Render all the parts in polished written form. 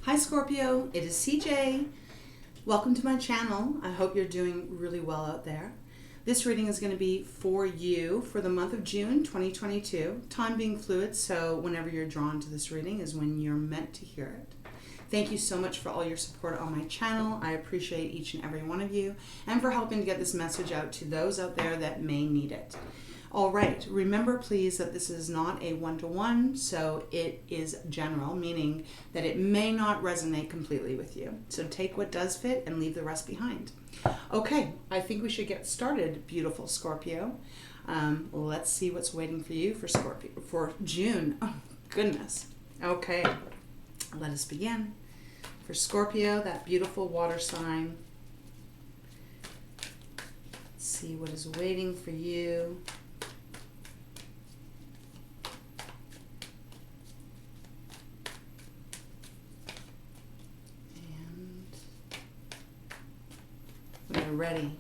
Hi Scorpio, it is CJ. Welcome to my channel. I hope you're doing really well out there. This reading is going to be for you for the month of June 2022. Time being fluid, so whenever you're drawn to this reading is when you're meant to hear it. Thank you so much for all your support on my channel. I appreciate each and every one of you and for helping to get this message out to those out there that may need it. All right, remember please that this is not a one-to-one, so it is general, meaning that it may not resonate completely with you. So take what does fit and leave the rest behind. Okay, I think we should get started, beautiful Scorpio. Let's see what's waiting for you for Scorpio for June. Oh, goodness. Okay, let us begin. For Scorpio, that beautiful water sign. Let's see what is waiting for you. Ready.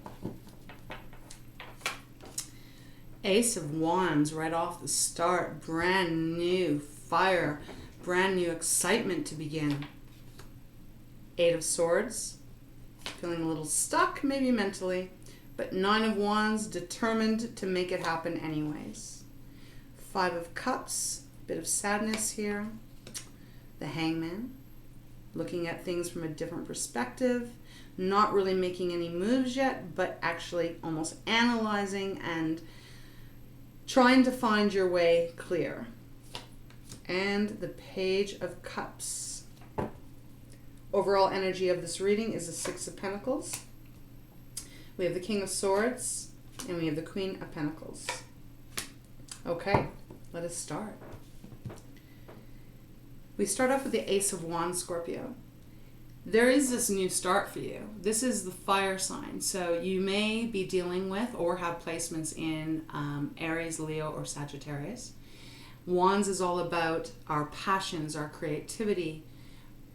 Ace of Wands right off the start. Brand new fire, brand new excitement to begin. Eight of Swords, feeling a little stuck maybe mentally, but Nine of Wands, determined to make it happen anyways. Five of Cups, bit of sadness here. The Hangman, looking at things from a different perspective. Not really making any moves yet, but actually almost analyzing and trying to find your way clear. And the Page of Cups. Overall energy of this reading is the Six of Pentacles. We have the King of Swords, and we have the Queen of Pentacles. Okay, let us start. We start off with the Ace of Wands, Scorpio. There is this new start for you. This is the fire sign. So you may be dealing with or have placements in Aries, Leo, or Sagittarius. Wands is all about our passions, our creativity,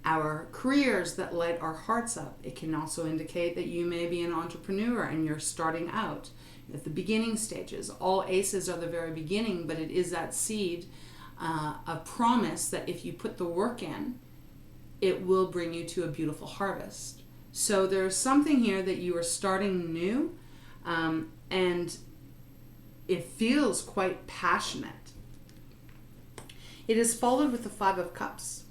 our careers that light our hearts up. It can also indicate that you may be an entrepreneur and you're starting out at the beginning stages. All aces are the very beginning, but it is that seed, a promise that if you put the work in, it will bring you to a beautiful harvest. So there's something here that you are starting new, and it feels quite passionate. It is followed with the Five of Cups.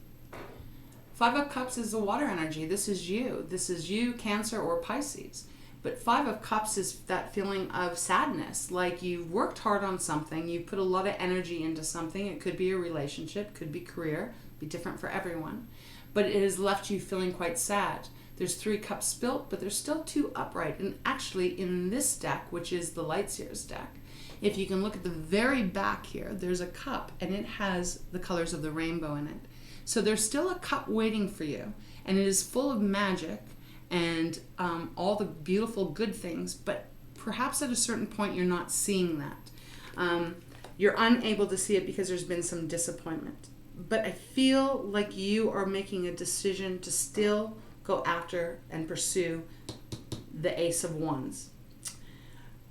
Five of Cups is the water energy. This is you. This is you, Cancer or Pisces. But Five of Cups is that feeling of sadness, like you've worked hard on something, you put a lot of energy into something. It could be a relationship, could be career, be different for everyone. But it has left you feeling quite sad. There's 3 cups spilt, but there's still 2 upright. And actually in this deck, which is the Light Seers deck, if you can look at the very back here, there's a cup and it has the colors of the rainbow in it. So there's still a cup waiting for you, and it is full of magic and all the beautiful good things, but perhaps at a certain point you're not seeing that. You're unable to see it because there's been some disappointment. But I feel like you are making a decision to still go after and pursue the Ace of Wands.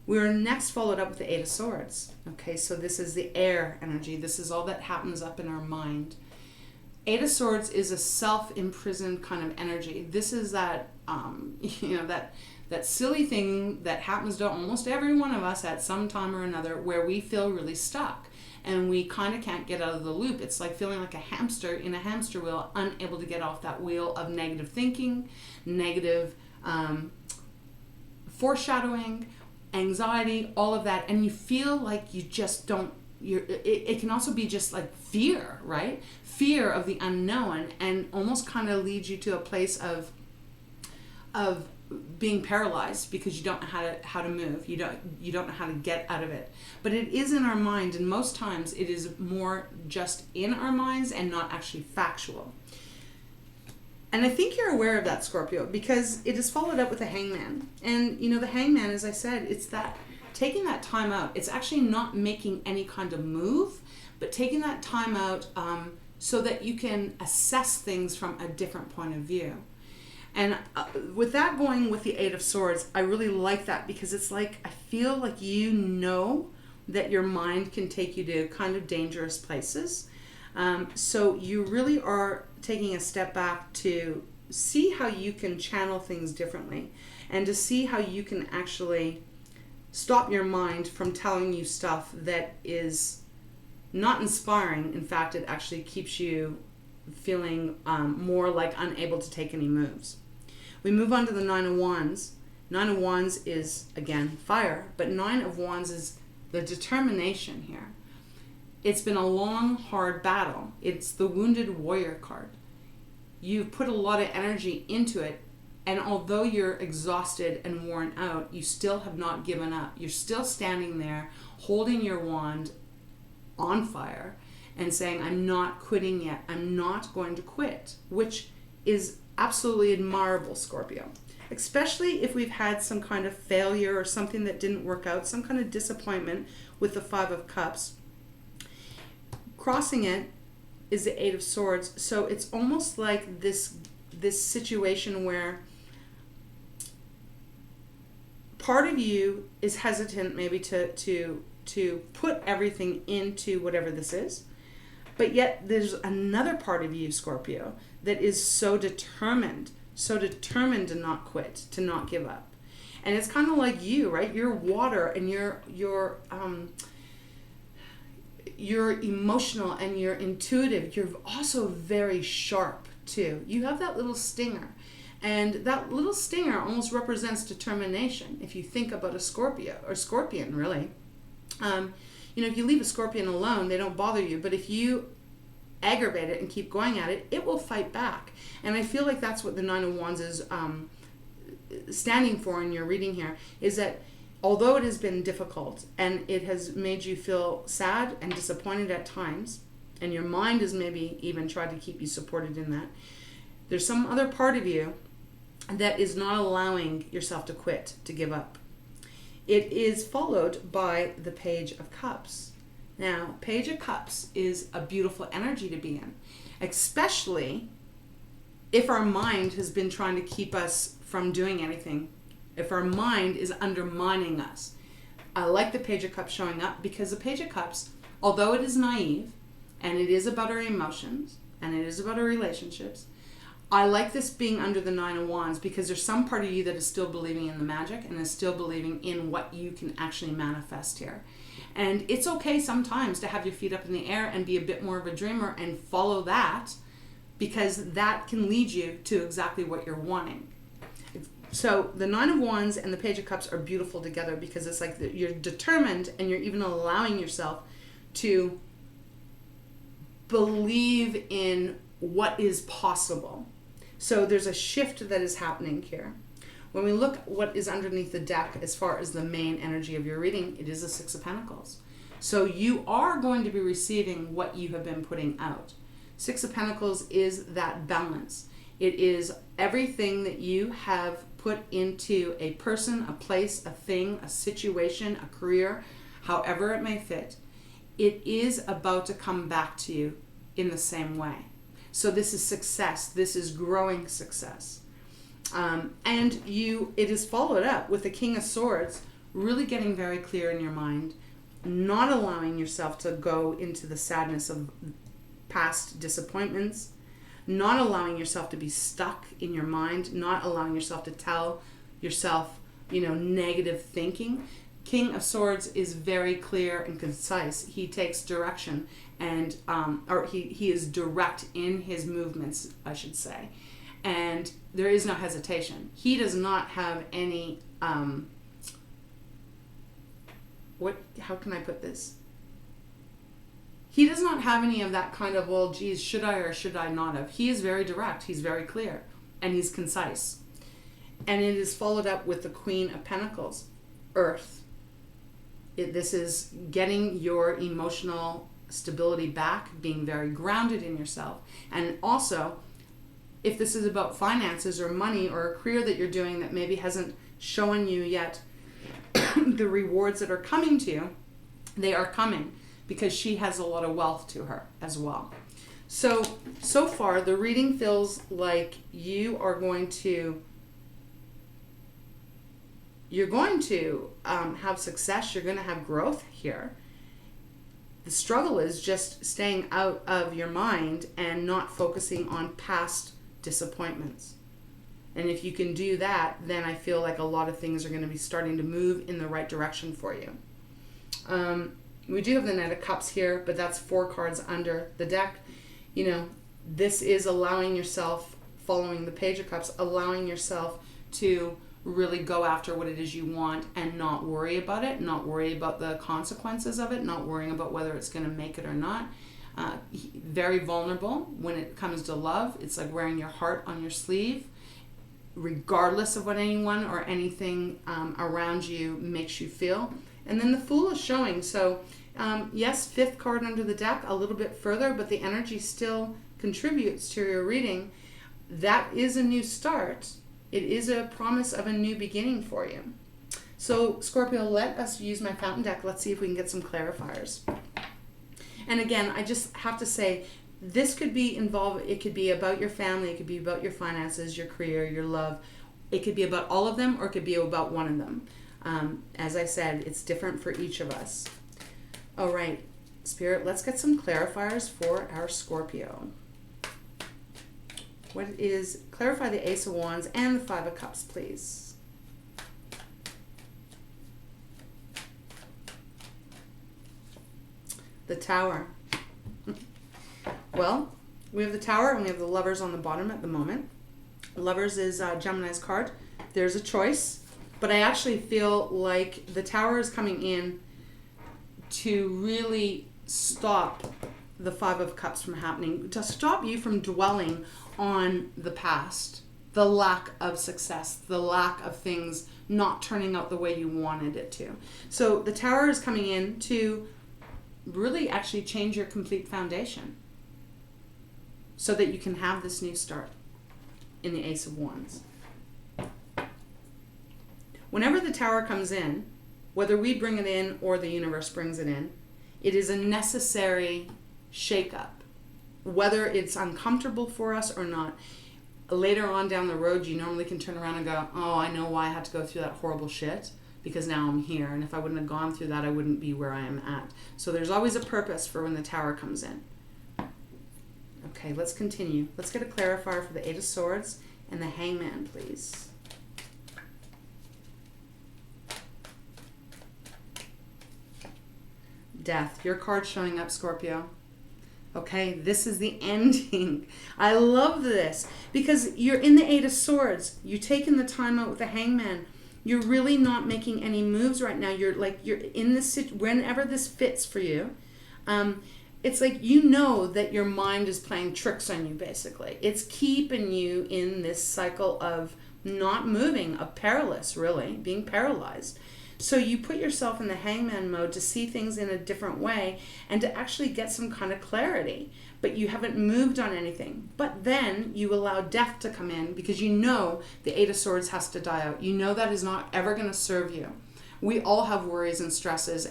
We're next followed up with the Eight of Swords. Okay, so this is the air energy. This is all that happens up in our mind. Eight of Swords is a self-imprisoned kind of energy. This is that, that silly thing that happens to almost every one of us at some time or another where we feel really stuck. And we kind of can't get out of the loop. It's like feeling like a hamster in a hamster wheel, unable to get off that wheel of negative thinking, negative foreshadowing, anxiety, all of that. And you feel like you just don't, it can also be just like fear, right? Fear of the unknown, and almost kind of leads you to a place of being paralyzed because you don't know how to move. You don't know how to get out of it. But it is in our mind, and most times it is more just in our minds and not actually factual. And I think you're aware of that, Scorpio, because it is followed up with the Hangman. And the Hangman, as I said, it's that taking that time out. It's actually not making any kind of move, but taking that time out so that you can assess things from a different point of view. And with that going with the Eight of Swords, I really like that because it's like, I feel like that your mind can take you to kind of dangerous places. So you really are taking a step back to see how you can channel things differently and to see how you can actually stop your mind from telling you stuff that is not inspiring. In fact, it actually keeps you feeling more like unable to take any moves. We move on to the Nine of Wands. Nine of Wands is, again, fire, but Nine of Wands is the determination here. It's been a long, hard battle. It's the Wounded Warrior card. You've put a lot of energy into it, and although you're exhausted and worn out, you still have not given up. You're still standing there holding your wand on fire and saying, I'm not quitting yet. I'm not going to quit, which is absolutely admirable, Scorpio. Especially if we've had some kind of failure or something that didn't work out, some kind of disappointment with the Five of Cups. Crossing it is the Eight of Swords. So it's almost like this situation where part of you is hesitant maybe to put everything into whatever this is, but yet there's another part of you, Scorpio, that is so determined to not quit, to not give up. And it's kind of like you, right? You're water, and you're emotional and you're intuitive. You're also very sharp too. You have that little stinger, and that little stinger almost represents determination. If you think about a Scorpio or Scorpion, really, if you leave a Scorpion alone, they don't bother you. But if you aggravate it and keep going at it, it will fight back. And I feel like that's what the Nine of Wands is standing for in your reading here, is that although it has been difficult and it has made you feel sad and disappointed at times, and your mind has maybe even tried to keep you supported in that, there's some other part of you that is not allowing yourself to quit, to give up. It is followed by the Page of Cups. Now, Page of Cups is a beautiful energy to be in, especially if our mind has been trying to keep us from doing anything, if our mind is undermining us. I like the Page of Cups showing up because the Page of Cups, although it is naive and it is about our emotions and it is about our relationships, I like this being under the Nine of Wands because there's some part of you that is still believing in the magic and is still believing in what you can actually manifest here. And it's okay sometimes to have your feet up in the air and be a bit more of a dreamer and follow that, because that can lead you to exactly what you're wanting. So the Nine of Wands and the Page of Cups are beautiful together because it's like you're determined and you're even allowing yourself to believe in what is possible. So there's a shift that is happening here. When we look at what is underneath the deck as far as the main energy of your reading, it is the Six of Pentacles. So you are going to be receiving what you have been putting out. Six of Pentacles is that balance. It is everything that you have put into a person, a place, a thing, a situation, a career, however it may fit. It is about to come back to you in the same way. So this is success. This is growing success. And it is followed up with the King of Swords, really getting very clear in your mind, not allowing yourself to go into the sadness of past disappointments, not allowing yourself to be stuck in your mind, not allowing yourself to tell yourself, negative thinking. King of Swords is very clear and concise. He takes direction and, he is direct in his movements, I should say. And there is no hesitation. He does not have any, how can I put this? He does not have any of that kind of, well, geez, should I or should I not have? He is very direct. He's very clear. And he's concise. And it is followed up with the Queen of Pentacles, Earth. This is getting your emotional stability back, being very grounded in yourself. And also, if this is about finances or money or a career that you're doing that maybe hasn't shown you yet the rewards that are coming to you, they are coming because she has a lot of wealth to her as well. So far, the reading feels like you're going to have success. You're going to have growth here. The struggle is just staying out of your mind and not focusing on past disappointments. And if you can do that, then I feel like a lot of things are going to be starting to move in the right direction for you. We do have the Knight of Cups here, but that's 4 cards under the deck. You know, this is allowing yourself, following the Page of Cups, allowing yourself to really go after what it is you want and not worry about it, not worry about the consequences of it, not worrying about whether it's going to make it or not. Very vulnerable when it comes to love. It's like wearing your heart on your sleeve, regardless of what anyone or anything around you makes you feel. And then the Fool is showing. So yes, 5th card under the deck, a little bit further, but the energy still contributes to your reading. That is a new start. It is a promise of a new beginning for you. So Scorpio, let us use my fountain deck. Let's see if we can get some clarifiers. And again, I just have to say, this could be involved. It could be about your family. It could be about your finances, your career, your love. It could be about all of them, or it could be about one of them. As I said, it's different for each of us. All right, Spirit, let's get some clarifiers for our Scorpio. What is, clarify the Ace of Wands and the 5 of Cups, please. The Tower. Well, we have the Tower and we have the Lovers on the bottom at the moment. Lovers is Gemini's card. There's a choice, but I actually feel like the Tower is coming in to really stop the 5 of Cups from happening, to stop you from dwelling on the past, the lack of success, the lack of things not turning out the way you wanted it to. So the Tower is coming in to really actually change your complete foundation so that you can have this new start in the Ace of Wands. Whenever the Tower comes in, whether we bring it in or the universe brings it in, it is a necessary shakeup. Whether it's uncomfortable for us or not, later on down the road, you normally can turn around and go, oh, I know why I had to go through that horrible shit, because now I'm here. And if I wouldn't have gone through that, I wouldn't be where I am at. So there's always a purpose for when the Tower comes in. Okay, let's continue. Let's get a clarifier for the 8 of Swords and the Hangman, please. Death. Your card showing up, Scorpio. Okay, this is the ending. I love this because you're in the 8 of Swords. You're taking the time out with the Hangman. You're really not making any moves right now. You're in this, whenever this fits for you. It's like, you know that your mind is playing tricks on you, basically. It's keeping you in this cycle of not moving, of perilous, really, being paralyzed. So you put yourself in the Hangman mode to see things in a different way and to actually get some kind of clarity. But you haven't moved on anything. But then you allow death to come in because you know the 8 of Swords has to die out. You know that is not ever going to serve you. We all have worries and stresses,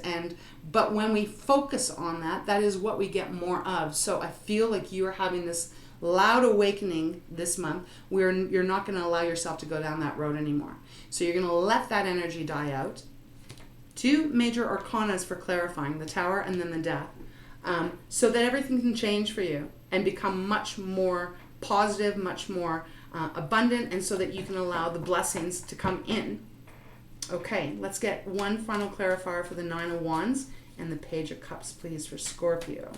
but when we focus on that, that is what we get more of. So I feel like you are having this loud awakening this month where you're not going to allow yourself to go down that road anymore. So you're going to let that energy die out. 2 major arcanas for clarifying, the Tower and then the Death, so that everything can change for you and become much more positive, much more abundant, and so that you can allow the blessings to come in. Okay, let's get one final clarifier for the 9 of Wands and the Page of Cups, please, for Scorpio.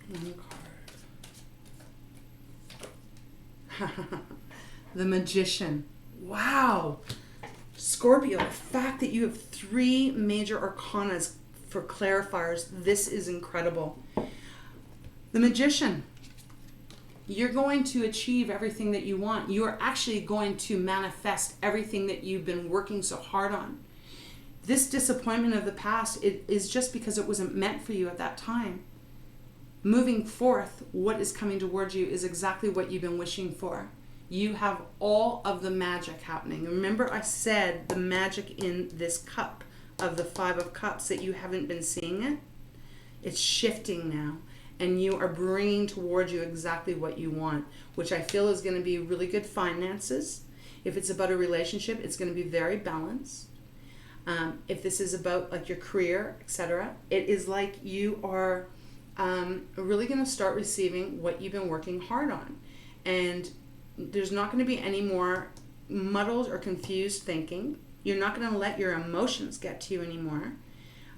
One card. The Magician. Wow. Scorpio, the fact that you have 3 major arcanas for clarifiers, this is incredible. The Magician. You're going to achieve everything that you want. You are actually going to manifest everything that you've been working so hard on. This disappointment of the past, it is just because it wasn't meant for you at that time. Moving forth, what is coming towards you is exactly what you've been wishing for. You have all of the magic happening. Remember I said the magic in this cup of the 5 of Cups, that you haven't been seeing it? It's shifting now. and you are bringing towards you exactly what you want, which I feel is going to be really good finances. If it's about a relationship, it's going to be very balanced. If this is about like your career, etc., it is like you are really going to start receiving what you've been working hard on. And there's not going to be any more muddled or confused thinking. You're not going to let your emotions get to you anymore,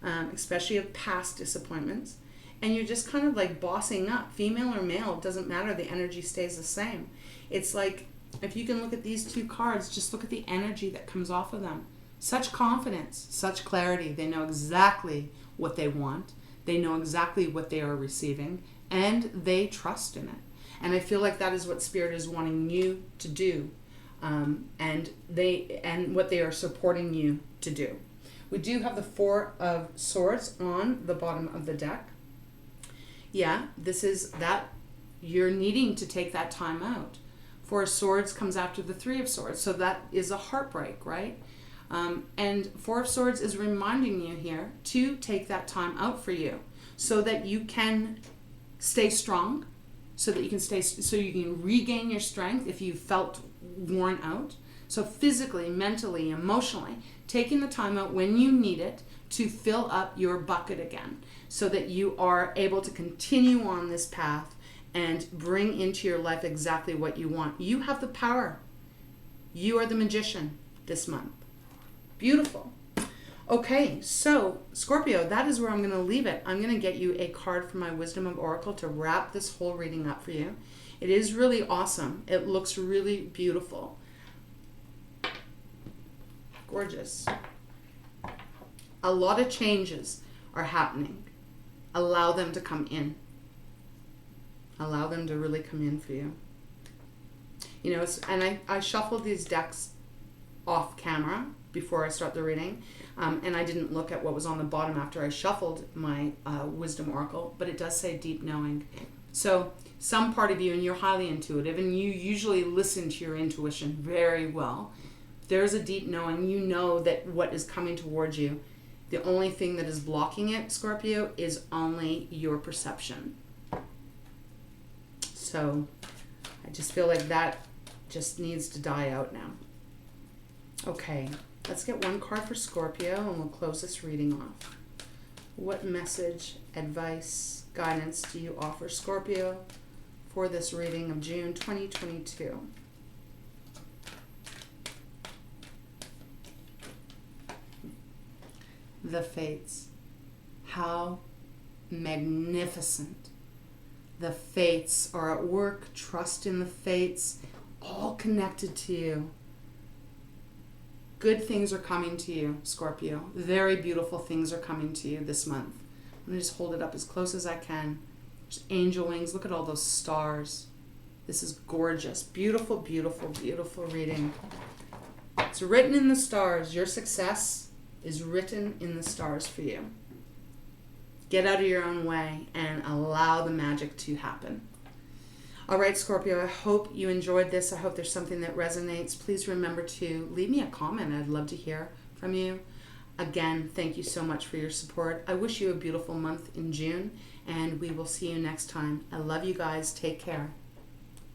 especially of past disappointments. And you're just kind of like bossing up, female or male, it doesn't matter, the energy stays the same. It's like, if you can look at these two cards, just look at the energy that comes off of them. Such confidence, such clarity. They know exactly what they want. They know exactly what they are receiving, and they trust in it. And I feel like that is what Spirit is wanting you to do, and what they are supporting you to do. We do have the Four of Swords on the bottom of the deck. Yeah, this is that you're needing to take that time out. Four of Swords comes after the Three of Swords, so that is a heartbreak, right? And Four of Swords is reminding you here to take that time out for you, so that you can stay strong, so that you can regain your strength if you felt worn out. So physically, mentally, emotionally, taking the time out when you need it to fill up your bucket again, so that you are able to continue on this path and bring into your life exactly what you want. You have the power. You are the magician this month. Beautiful. Okay, so Scorpio, that is where I'm going to leave it. I'm going to get you a card from my Wisdom of Oracle to wrap this whole reading up for you. It is really awesome. It looks really beautiful. Gorgeous. A lot of changes are happening. Allow them to come in. Allow them to really come in for you. You know, and I shuffled these decks off camera before I start the reading, and I didn't look at what was on the bottom after I shuffled my Wisdom Oracle, but it does say deep knowing. So some part of you, and you're highly intuitive, and you usually listen to your intuition very well. There's a deep knowing. You know that what is coming towards you, the only thing that is blocking it, Scorpio, is only your perception. So I just feel like that just needs to die out now. Okay, let's get one card for Scorpio and we'll close this reading off. What message, advice, guidance do you offer Scorpio for this reading of June 2022? The Fates. How magnificent. The Fates are at work. Trust in the Fates. All connected to you. Good things are coming to you, Scorpio. Very beautiful things are coming to you this month. I'm going to just hold it up as close as I can. There's angel wings. Look at all those stars. This is gorgeous. Beautiful, beautiful, beautiful reading. It's written in the stars. Your success is written in the stars for you. Get out of your own way and allow the magic to happen. All right, Scorpio, I hope you enjoyed this. I hope there's something that resonates. Please remember to leave me a comment. I'd love to hear from you. Again, thank you so much for your support. I wish you a beautiful month in June, and we will see you next time. I love you guys. Take care.